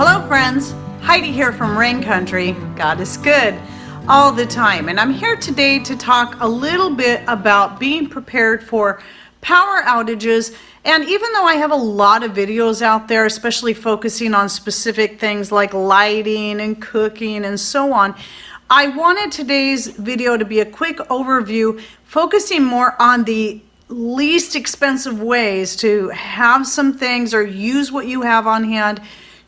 Hello friends, Heidi here from Rain Country. God is good all the time, and I'm here today to talk a little bit about being prepared for power outages. And even though I have a lot of videos out there, especially focusing on specific things like lighting and cooking and so on, I wanted today's video to be a quick overview, focusing more on the least expensive ways to have some things or use what you have on hand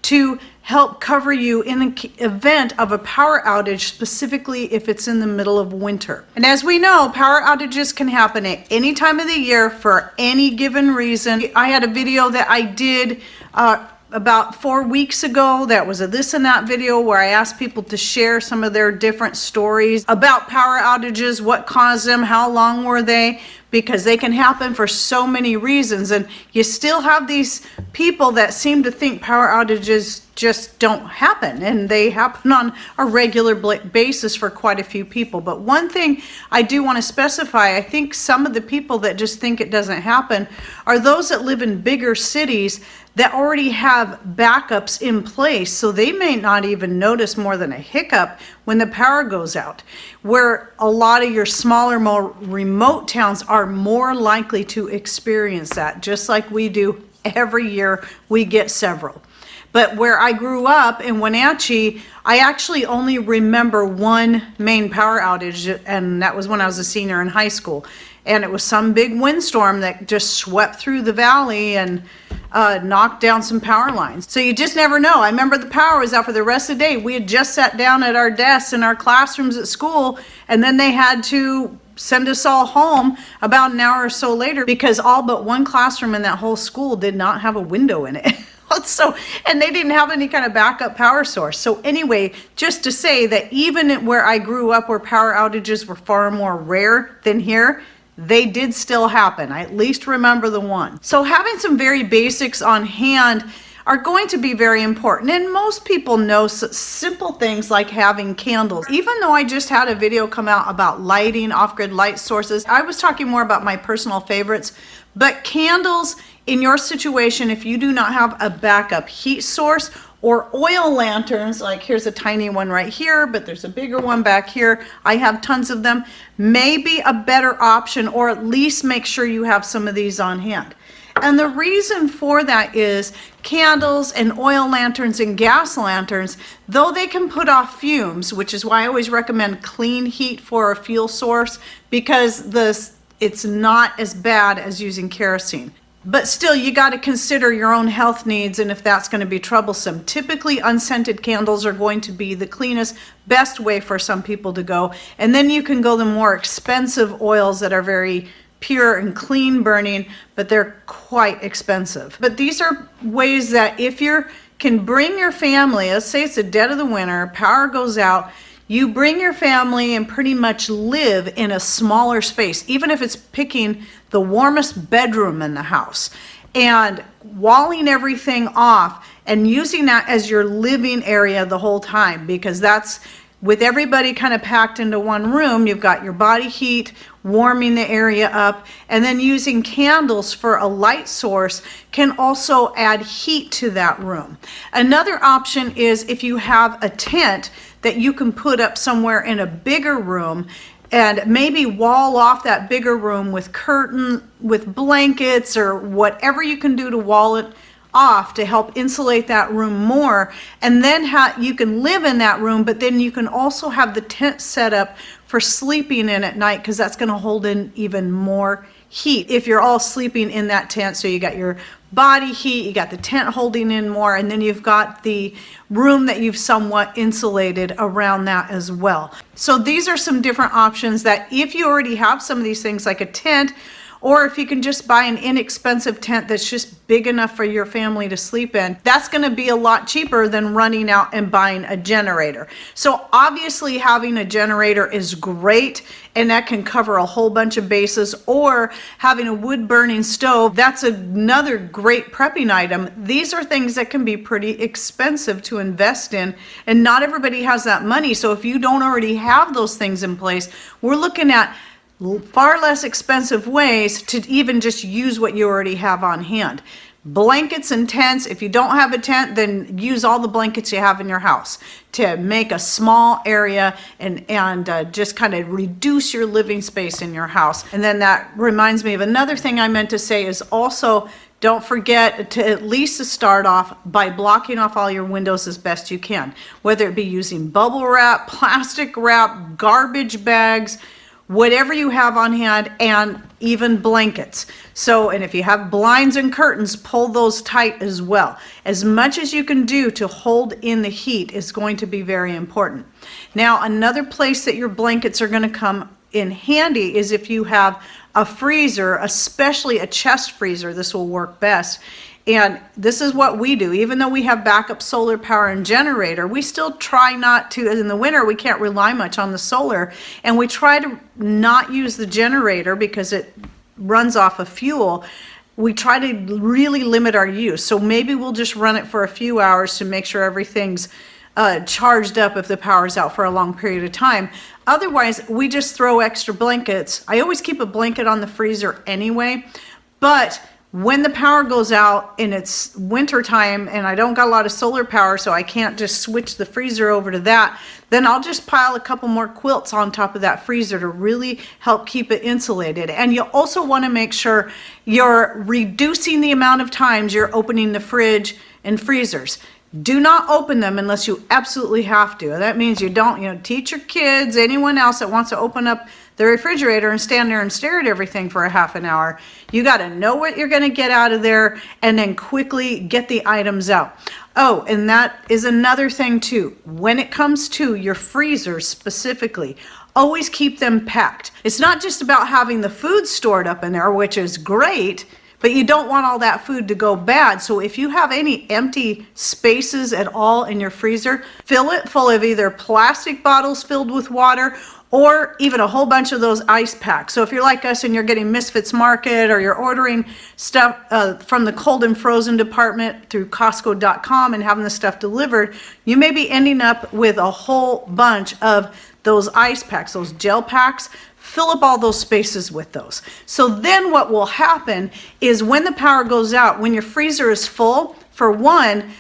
to help cover you in an event of a power outage, specifically if it's in the middle of winter. And as we know, power outages can happen at any time of the year for any given reason. I had a video that I did about 4 weeks ago that was a this and that video where I asked people to share some of their different stories about power outages, what caused them, how long were they, because they can happen for so many reasons. And you still have these people that seem to think power outages just don't happen, and they happen on a regular basis for quite a few people. But one thing I do want to specify, I think some of the people that just think it doesn't happen are those that live in bigger cities that already have backups in place, so they may not even notice more than a hiccup when the power goes out, where a lot of your smaller, more remote towns are more likely to experience that, just like we do every year. We get several. But where I grew up in Wenatchee, I actually only remember one main power outage, and that was when I was a senior in high school. And it was some big windstorm that just swept through the valley and knocked down some power lines. So you just never know. I remember the power was out for the rest of the day. We had just sat down at our desks in our classrooms at school, and then they had to send us all home about an hour or so later because all but one classroom in that whole school did not have a window in it. So, and they didn't have any kind of backup power source. So anyway, just to say that even where I grew up, where power outages were far more rare than here, they did still happen. I at least remember the one. So having some very basics on hand are going to be very important. And most people know simple things like having candles. Even though I just had a video come out about lighting, off-grid light sources, I was talking more about my personal favorites. But candles, in your situation, if you do not have a backup heat source, or oil lanterns, like here's a tiny one right here, but there's a bigger one back here. I have tons of them. Maybe a better option, or at least make sure you have some of these on hand. And the reason for that is candles and oil lanterns and gas lanterns, though they can put off fumes, which is why I always recommend clean heat for a fuel source, because it's not as bad as using kerosene. But still, you got to consider your own health needs and if that's going to be troublesome. Typically, unscented candles are going to be the cleanest, best way for some people to go. And then you can go the more expensive oils that are very pure and clean burning, but they're quite expensive. But these are ways that if you can bring your family, let's say it's the dead of the winter, power goes out, you bring your family and pretty much live in a smaller space, even if it's picking the warmest bedroom in the house and walling everything off and using that as your living area the whole time, because that's with everybody kind of packed into one room. You've got your body heat warming the area up, and then using candles for a light source can also add heat to that room. Another option is if you have a tent that you can put up somewhere in a bigger room and maybe wall off that bigger room with with blankets or whatever you can do to wall it off to help insulate that room more. And then you can live in that room, but then you can also have the tent set up for sleeping in at night, because that's going to hold in even more heat if you're all sleeping in that tent. So you got your body heat, you got the tent holding in more, and then you've got the room that you've somewhat insulated around that as well. So these are some different options that if you already have some of these things like a tent, or if you can just buy an inexpensive tent that's just big enough for your family to sleep in, that's going to be a lot cheaper than running out and buying a generator. So obviously having a generator is great, and that can cover a whole bunch of bases. Or having a wood burning stove, that's another great prepping item. These are things that can be pretty expensive to invest in, and not everybody has that money. So if you don't already have those things in place, we're looking at far less expensive ways to even just use what you already have on hand. Blankets and tents. If you don't have a tent, then use all the blankets you have in your house to make a small area and just kind of reduce your living space in your house. And then that reminds me of another thing I meant to say is also don't forget to at least start off by blocking off all your windows as best you can, whether it be using bubble wrap, plastic wrap, garbage bags, whatever you have on hand, and even blankets. So, and if you have blinds and curtains, pull those tight as well. As much as you can do to hold in the heat is going to be very important. Now, another place that your blankets are going to come in handy is if you have a freezer, especially a chest freezer. This will work best. And this is what we do. Even though we have backup solar power and generator, we still try not to, in the winter, we can't rely much on the solar. And we try to not use the generator because it runs off of fuel. We try to really limit our use. So maybe we'll just run it for a few hours to make sure everything's charged up if the power's out for a long period of time. Otherwise, we just throw extra blankets. I always keep a blanket on the freezer anyway, but when the power goes out and it's winter time and I don't got a lot of solar power, so I can't just switch the freezer over to that, then I'll just pile a couple more quilts on top of that freezer to really help keep it insulated. And you also want to make sure you're reducing the amount of times you're opening the fridge and freezers. Do not open them unless you absolutely have to. That means you don't, teach your kids, anyone else that wants to open up the refrigerator and stand there and stare at everything for a half an hour. You got to know what you're going to get out of there and then quickly get the items out. Oh, and that is another thing too. When it comes to your freezers specifically, always keep them packed. It's not just about having the food stored up in there, which is great, but you don't want all that food to go bad. So if you have any empty spaces at all in your freezer, fill it full of either plastic bottles filled with water or even a whole bunch of those ice packs. So if you're like us and you're getting Misfits Market or you're ordering stuff from the cold and frozen department through Costco.com and having the stuff delivered, you may be ending up with a whole bunch of those ice packs, those gel packs. Fill up all those spaces with those. So then what will happen is when the power goes out, when your freezer is full, for one,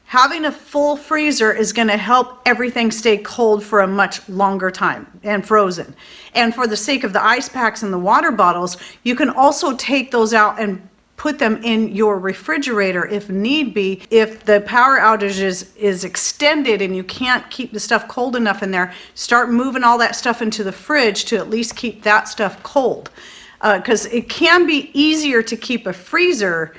having a full freezer is going to help everything stay cold for a much longer time and frozen. And for the sake of the ice packs and the water bottles, you can also take those out and put them in your refrigerator if need be. If the power outage is extended and you can't keep the stuff cold enough in there, start moving all that stuff into the fridge to at least keep that stuff cold. Because it can be easier to keep a freezer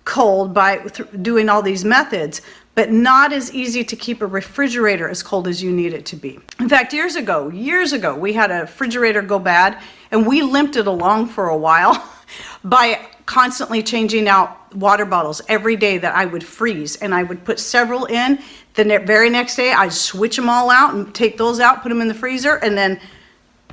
cold by doing all these methods, but not as easy to keep a refrigerator as cold as you need it to be. In fact, years ago, we had a refrigerator go bad and we limped it along for a while by constantly changing out water bottles every day that I would freeze, and I would put several in. The very next day I'd switch them all out and take those out, put them in the freezer, and then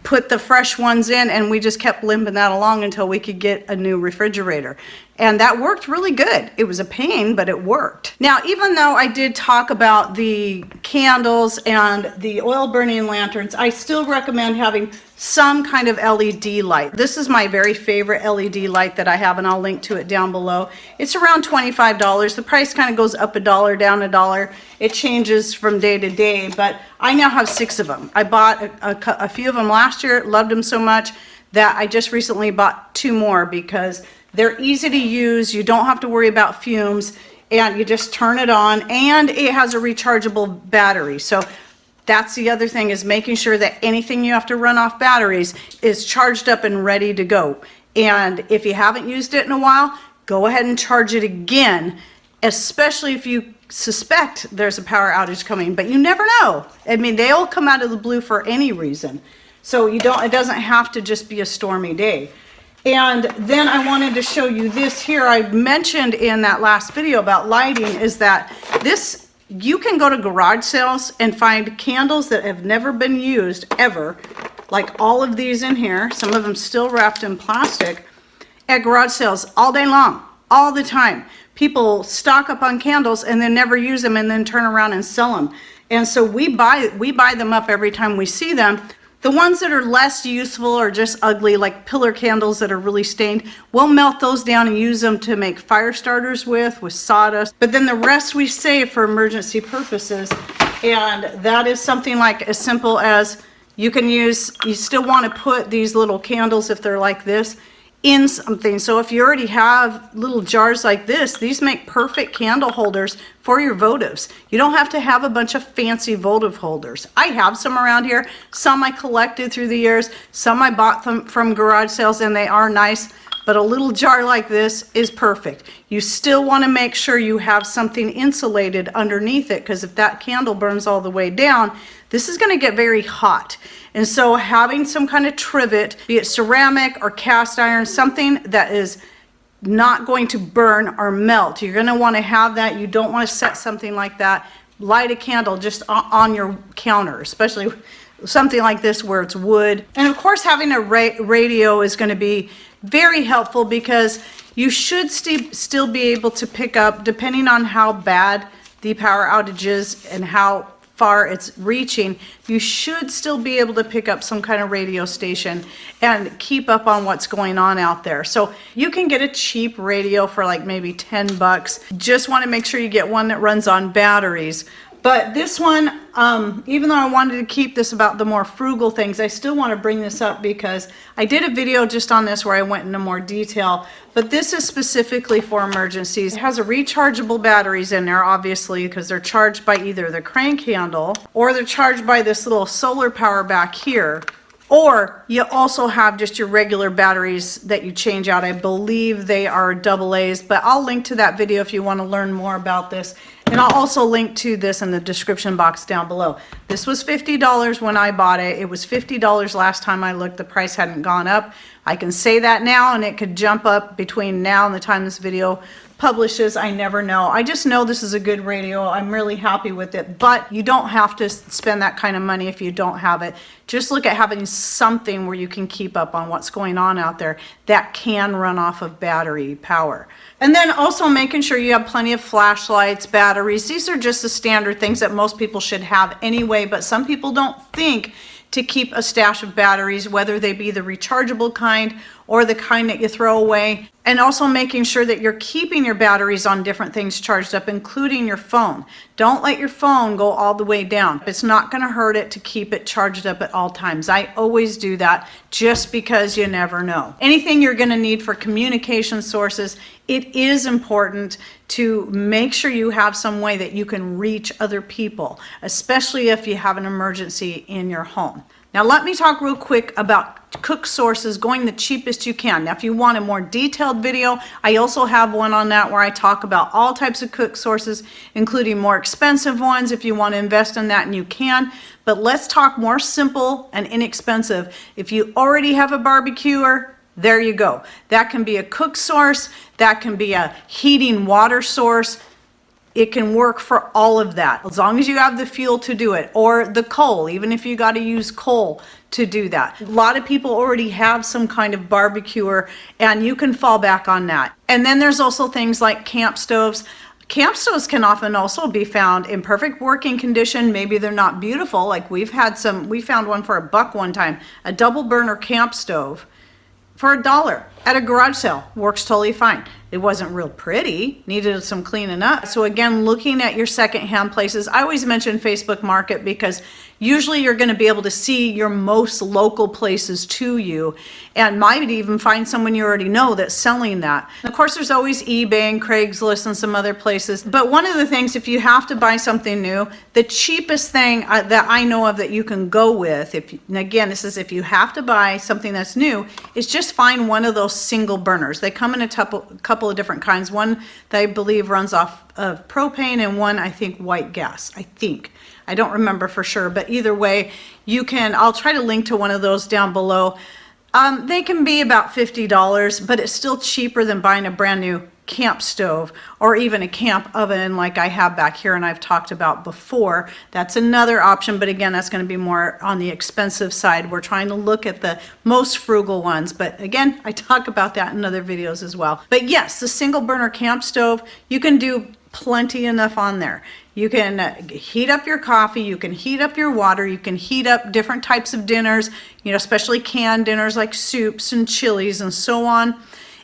put the fresh ones in, and we just kept limping that along until we could get a new refrigerator. And that worked really good. It was a pain, but it worked. Now, even though I did talk about the candles and the oil burning lanterns, I still recommend having some kind of LED light. This is my very favorite LED light that I have, and I'll link to it down below. It's around $25. The price kind of goes up $1, down $1. It changes from day to day, but I now have 6 of them. I bought a few of them last year, loved them so much that I just recently bought 2 more because they're easy to use. You don't have to worry about fumes, and you just turn it on, and it has a rechargeable battery. So that's the other thing, is making sure that anything you have to run off batteries is charged up and ready to go. And if you haven't used it in a while, go ahead and charge it again, especially if you suspect there's a power outage coming, but you never know. I mean, they all come out of the blue for any reason. So it doesn't have to just be a stormy day. And then I wanted to show you this here. I mentioned in that last video about lighting is that this, you can go to garage sales and find candles that have never been used ever, like all of these in here, some of them still wrapped in plastic, at garage sales all day long, all the time. People stock up on candles and then never use them and then turn around and sell them. And so we buy them up every time we see them. The ones that are less useful or just ugly, like pillar candles that are really stained, we'll melt those down and use them to make fire starters with sawdust. But then the rest we save for emergency purposes. And that is something like as simple as you still want to put these little candles, if they're like this, in something. So if you already have little jars like this, these make perfect candle holders for your votives. You don't have to have a bunch of fancy votive holders. I have some around here. Some I collected through the years. Some I bought them from garage sales, and they are nice. But a little jar like this is perfect. You still want to make sure you have something insulated underneath it, because if that candle burns all the way down, this is going to get very hot. And so having some kind of trivet, be it ceramic or cast iron, something that is not going to burn or melt, you're going to want to have that. You don't want to set something like that, light a candle just on your counter, especially something like this where it's wood. And of course, having a radio is going to be very helpful, because you should still be able to pick up, depending on how bad the power outage is and how far it's reaching, you should still be able to pick up some kind of radio station and keep up on what's going on out there. So you can get a cheap radio for like maybe 10 bucks. Just want to make sure you get one that runs on batteries. But this one, even though I wanted to keep this about the more frugal things, I still want to bring this up because I did a video just on this where I went into more detail. But this is specifically for emergencies. It has a rechargeable batteries in there, obviously, because they're charged by either the crank handle or they're charged by this little solar power back here. Or you also have just your regular batteries that you change out. I believe they are AA's, but I'll link to that video if you want to learn more about this. And I'll also link to this in the description box down below. This was $50 when I bought it. It was $50 last time I looked. The price hadn't gone up. I can say that now, and it could jump up between now and the time this video publishes. I never know. I just know this is a good radio. I'm really happy with it, but you don't have to spend that kind of money if you don't have it. Just look at having something where you can keep up on what's going on out there that can run off of battery power. And then also making sure you have plenty of flashlights, batteries. These are just the standard things that most people should have anyway, but some people don't think to keep a stash of batteries, whether they be the rechargeable kind or the kind that you throw away. And also making sure that you're keeping your batteries on different things charged up, including your phone. Don't let your phone go all the way down. It's not going to hurt it to keep it charged up at all times. I always do that just because you never know. Anything you're going to need for communication sources, it is important to make sure you have some way that you can reach other people, especially if you have an emergency in your home. Now let me talk real quick about cook sources, going the cheapest you can. Now if you want a more detailed video, I also have one on that where I talk about all types of cook sources, including more expensive ones if you want to invest in that, and you can. But let's talk more simple and inexpensive. If you already have a barbecuer, there you go. That can be a cook source, that can be a heating water source. It can work for all of that, as long as you have the fuel to do it, or the coal, even if you got to use coal to do that. A lot of people already have some kind of barbecuer, and you can fall back on that. And then there's also things like camp stoves. Camp stoves can often also be found in perfect working condition. Maybe they're not beautiful, like we found one for $1 one time, a double burner camp stove for $1 at a garage sale. Works totally fine. It wasn't real pretty, needed some cleaning up. So again, looking at your secondhand places, I always mention Facebook Market because usually you're going to be able to see your most local places to you, and might even find someone you already know that's selling that. And of course, there's always eBay and Craigslist and some other places. But one of the things, if you have to buy something new, the cheapest thing that I know of that you can go with, and again, this is if you have to buy something that's new, is just find one of those single burners. They come in a couple of different kinds. One that I believe runs off of propane, and one I think white gas. I don't remember for sure, but either way, I'll try to link to one of those down below. They can be about $50, but it's still cheaper than buying a brand new camp stove or even a camp oven like I have back here and I've talked about before. That's another option, but again, that's going to be more on the expensive side. We're trying to look at the most frugal ones, but again, I talk about that in other videos as well. But yes, the single burner camp stove, you can do plenty enough on there. You can heat up your coffee, you can heat up your water, you can heat up different types of dinners, you know, especially canned dinners like soups and chilies and so on.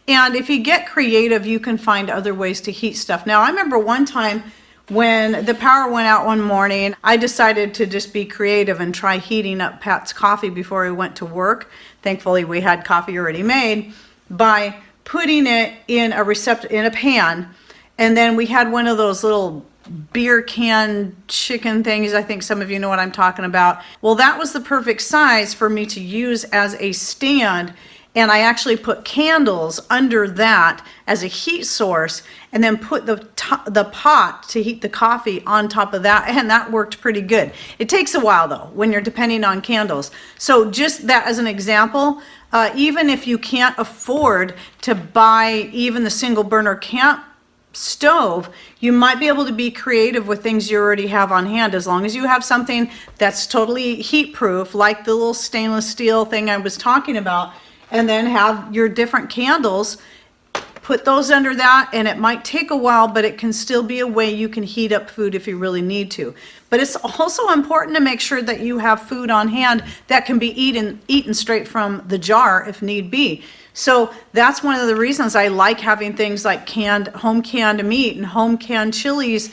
And if you get creative, you can find other ways to heat stuff. Now, I remember one time when the power went out one morning, I decided to just be creative and try heating up Pat's coffee before he went to work. Thankfully, we had coffee already made, by putting it in a pan. And then we had one of those little beer can chicken things. I think some of you know what I'm talking about. Well, that was the perfect size for me to use as a stand. And I actually put candles under that as a heat source and then put the pot to heat the coffee on top of that, and that worked pretty good. It takes a while though when you're depending on candles. So just that as an example, even if you can't afford to buy even the single burner camp stove, you might be able to be creative with things you already have on hand, as long as you have something that's totally heat proof, like the little stainless steel thing I was talking about. And then have your different candles, put those under that, and it might take a while, but it can still be a way you can heat up food if you really need to. But it's also important to make sure that you have food on hand that can be eaten straight from the jar if need be. So that's one of the reasons I like having things like home canned meat and home canned chilies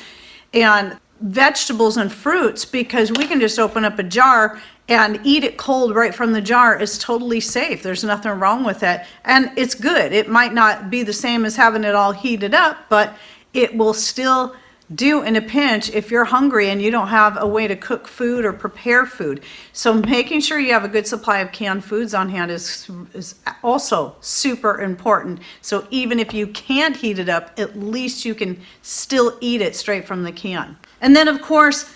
and vegetables and fruits, because we can just open up a jar and eat it cold right from the jar. Is totally safe. There's nothing wrong with it. And it's good. It might not be the same as having it all heated up, but it will still do in a pinch if you're hungry and you don't have a way to cook food or prepare food. So making sure you have a good supply of canned foods on hand is also super important. So even if you can't heat it up, at least you can still eat it straight from the can. And then of course,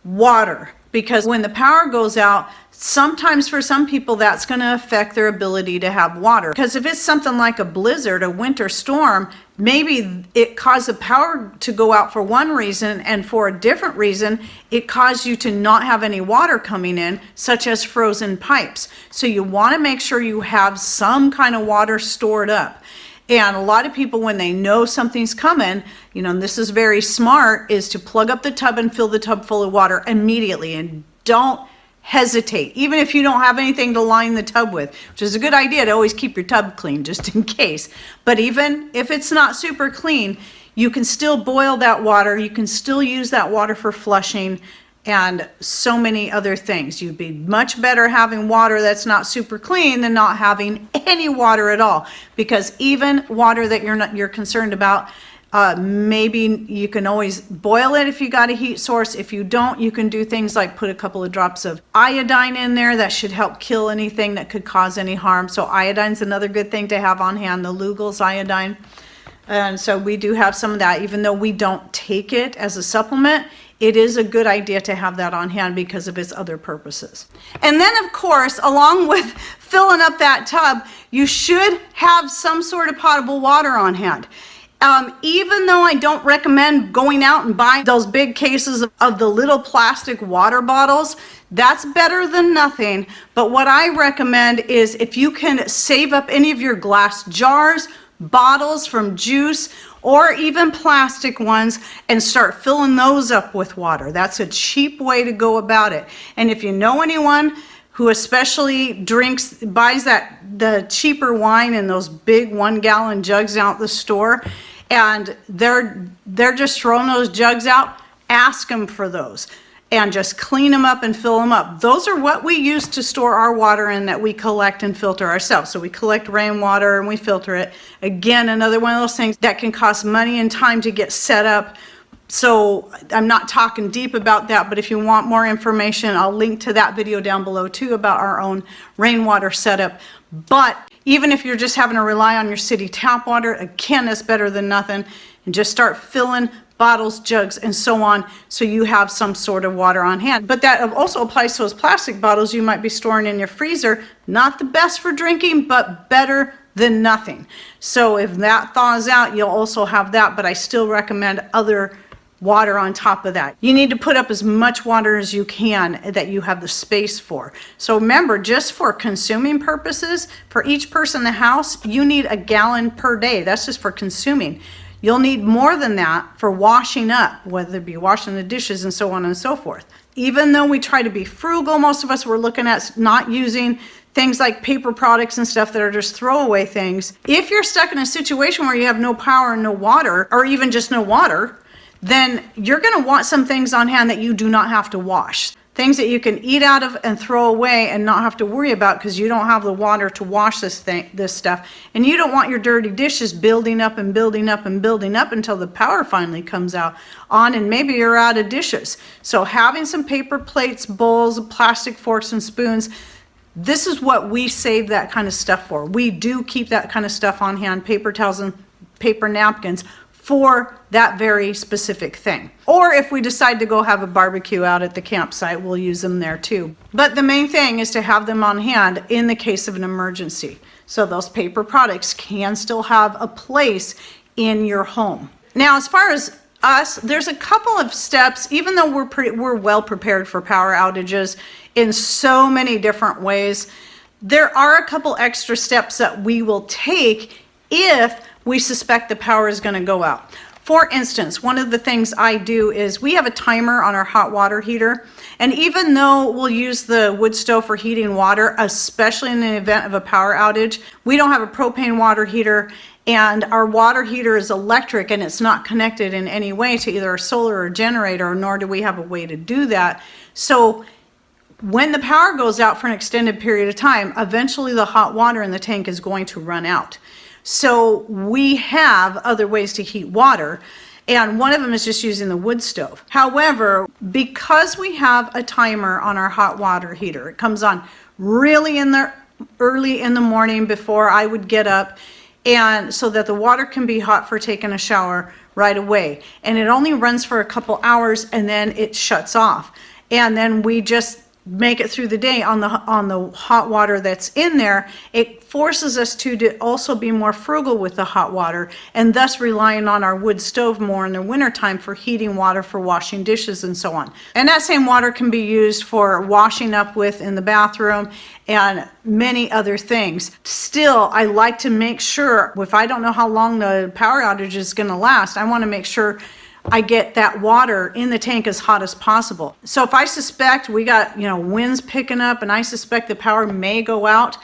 water. Because when the power goes out, sometimes for some people that's going to affect their ability to have water. Because if it's something like a blizzard, a winter storm, maybe it caused the power to go out for one reason, and for a different reason, it caused you to not have any water coming in, such as frozen pipes. So you want to make sure you have some kind of water stored up. And a lot of people, when they know something's coming, you know, and this is very smart, is to plug up the tub and fill the tub full of water immediately, and don't hesitate, even if you don't have anything to line the tub with, which is a good idea to always keep your tub clean just in case. But even if it's not super clean, you can still boil that water. You can still use that water for flushing and so many other things. You'd be much better having water that's not super clean than not having any water at all, because even water that you're concerned about, maybe you can always boil it if you got a heat source. If you don't, you can do things like put a couple of drops of iodine in there. That should help kill anything that could cause any harm. So iodine's another good thing to have on hand, the Lugol's iodine. And so we do have some of that. Even though we don't take it as a supplement, it is a good idea to have that on hand because of its other purposes. And then of course, along with filling up that tub, you should have some sort of potable water on hand. Even though I don't recommend going out and buying those big cases of the little plastic water bottles, that's better than nothing. But what I recommend is if you can save up any of your glass jars, bottles from juice, or even plastic ones, and start filling those up with water. That's a cheap way to go about it. And if you know anyone who especially buys the cheaper wine in those big 1-gallon jugs out the store, and they're just throwing those jugs out, ask them for those and just clean them up and fill them up. Those are what we use to store our water in that we collect and filter ourselves. So we collect rainwater and we filter it. Again, another one of those things that can cost money and time to get set up. So I'm not talking deep about that, but if you want more information, I'll link to that video down below too about our own rainwater setup. But even if you're just having to rely on your city tap water, again, it's better than nothing. And just start filling bottles, jugs, and so on, so you have some sort of water on hand. But that also applies to those plastic bottles you might be storing in your freezer. Not the best for drinking, but better than nothing. So if that thaws out, you'll also have that, but I still recommend other water on top of that. You need to put up as much water as you can that you have the space for. So remember, just for consuming purposes, for each person in the house, you need a gallon per day. That's just for consuming. You'll need more than that for washing up, whether it be washing the dishes and so on and so forth. Even though we try to be frugal, most of us were looking at not using things like paper products and stuff that are just throwaway things. If you're stuck in a situation where you have no power and no water, or even just no water, then you're going to want some things on hand that you do not have to wash. Things that you can eat out of and throw away and not have to worry about because you don't have the water to wash this stuff. And you don't want your dirty dishes building up and building up and building up until the power finally comes on and maybe you're out of dishes. So having some paper plates, bowls, plastic forks and spoons, this is what we save that kind of stuff for. We do keep that kind of stuff on hand, paper towels and paper napkins, for that very specific thing. Or if we decide to go have a barbecue out at the campsite, we'll use them there too. But the main thing is to have them on hand in the case of an emergency. So those paper products can still have a place in your home. Now, as far as us, there's a couple of steps, even though we're well prepared for power outages in so many different ways, there are a couple extra steps that we will take if we suspect the power is going to go out. For instance, one of the things I do is we have a timer on our hot water heater, and even though we'll use the wood stove for heating water, especially in the event of a power outage, we don't have a propane water heater, and our water heater is electric and it's not connected in any way to either a solar or generator, nor do we have a way to do that. So when the power goes out for an extended period of time, eventually the hot water in the tank is going to run out. So we have other ways to heat water, and one of them is just using the wood stove. However, because we have a timer on our hot water heater, it comes on really early in the morning before I would get up, and so that the water can be hot for taking a shower right away. And it only runs for a couple hours and then it shuts off. And then we just make it through the day on the hot water that's in there. It forces us to also be more frugal with the hot water, and thus relying on our wood stove more in the wintertime for heating water for washing dishes and so on. And that same water can be used for washing up with in the bathroom and many other things. Still, I like to make sure, if I don't know how long the power outage is going to last, I want to make sure I get that water in the tank as hot as possible. So if I suspect we got, winds picking up and I suspect the power may go out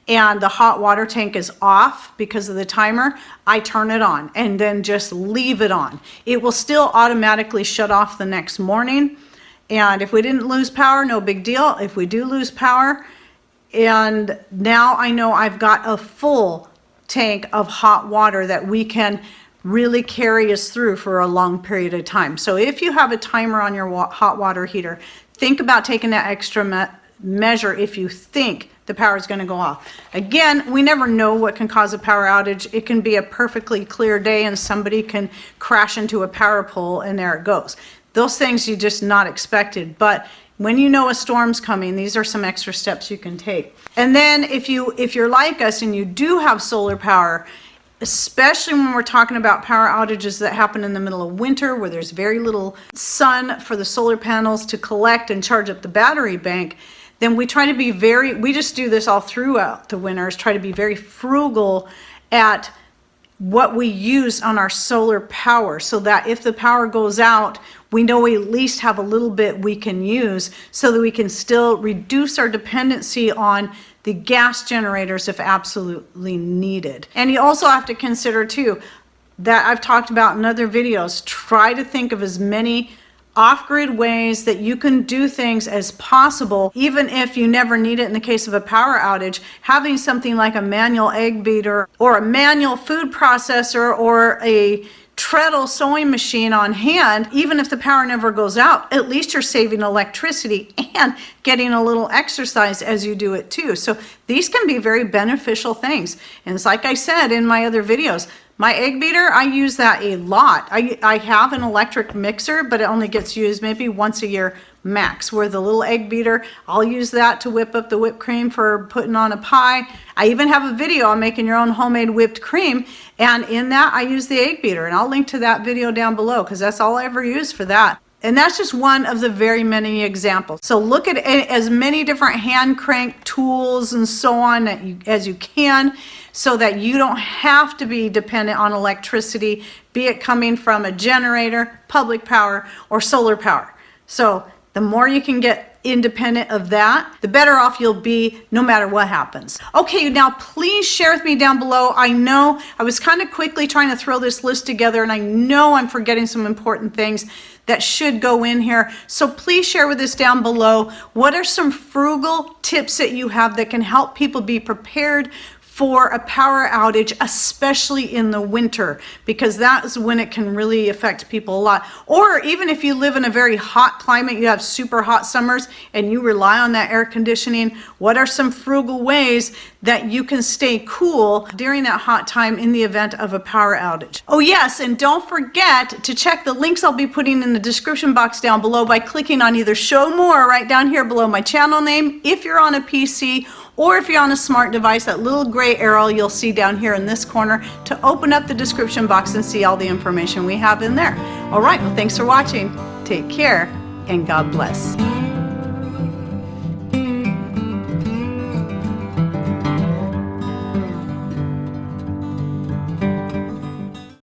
and the hot water tank is off because of the timer, I turn it on and then just leave it on. It will still automatically shut off the next morning. And if we didn't lose power, no big deal. If we do lose power, and now I know I've got a full tank of hot water that we can really carry us through for a long period of time. So if you have a timer on your hot water heater, think about taking that extra measure if you think the power is going to go off. Again, we never know what can cause a power outage. It can be a perfectly clear day and somebody can crash into a power pole and there it goes. Those things you just not expected. But when you know a storm's coming, these are some extra steps you can take. And then if you're like us and you do have solar power, especially when we're talking about power outages that happen in the middle of winter where there's very little sun for the solar panels to collect and charge up the battery bank, then we try to be we just do this all throughout the winters, try to be very frugal at what we use on our solar power so that if the power goes out, we know we at least have a little bit we can use so that we can still reduce our dependency on the gas generators if absolutely needed. And you also have to consider too, that I've talked about in other videos, try to think of as many off-grid ways that you can do things as possible, even if you never need it in the case of a power outage. Having something like a manual egg beater or a manual food processor or a treadle sewing machine on hand, even if the power never goes out, at least you're saving electricity and getting a little exercise as you do it too. So these can be very beneficial things. And it's like I said in my other videos, my egg beater, I use that a lot. I have an electric mixer, but it only gets used maybe once a year, Max, where the little egg beater, I'll use that to whip up the whipped cream for putting on a pie. I even have a video on making your own homemade whipped cream, and in that I use the egg beater, and I'll link to that video down below because that's all I ever use for that. And that's just one of the very many examples. So look at as many different hand crank tools and so on as you can, so that you don't have to be dependent on electricity, be it coming from a generator, public power, or solar power. So the more you can get independent of that, the better off you'll be no matter what happens. Okay, now please share with me down below. I know I was kind of quickly trying to throw this list together, and I know I'm forgetting some important things that should go in here. So please share with us down below, what are some frugal tips that you have that can help people be prepared for a power outage, especially in the winter, because that's when it can really affect people a lot. Or even if you live in a very hot climate, you have super hot summers and you rely on that air conditioning, what are some frugal ways that you can stay cool during that hot time in the event of a power outage? Oh yes, and don't forget to check the links I'll be putting in the description box down below by clicking on either show more right down here below my channel name if you're on a PC, or if you're on a smart device, that little gray arrow you'll see down here in this corner to open up the description box and see all the information we have in there. All right, well, thanks for watching. Take care and God bless.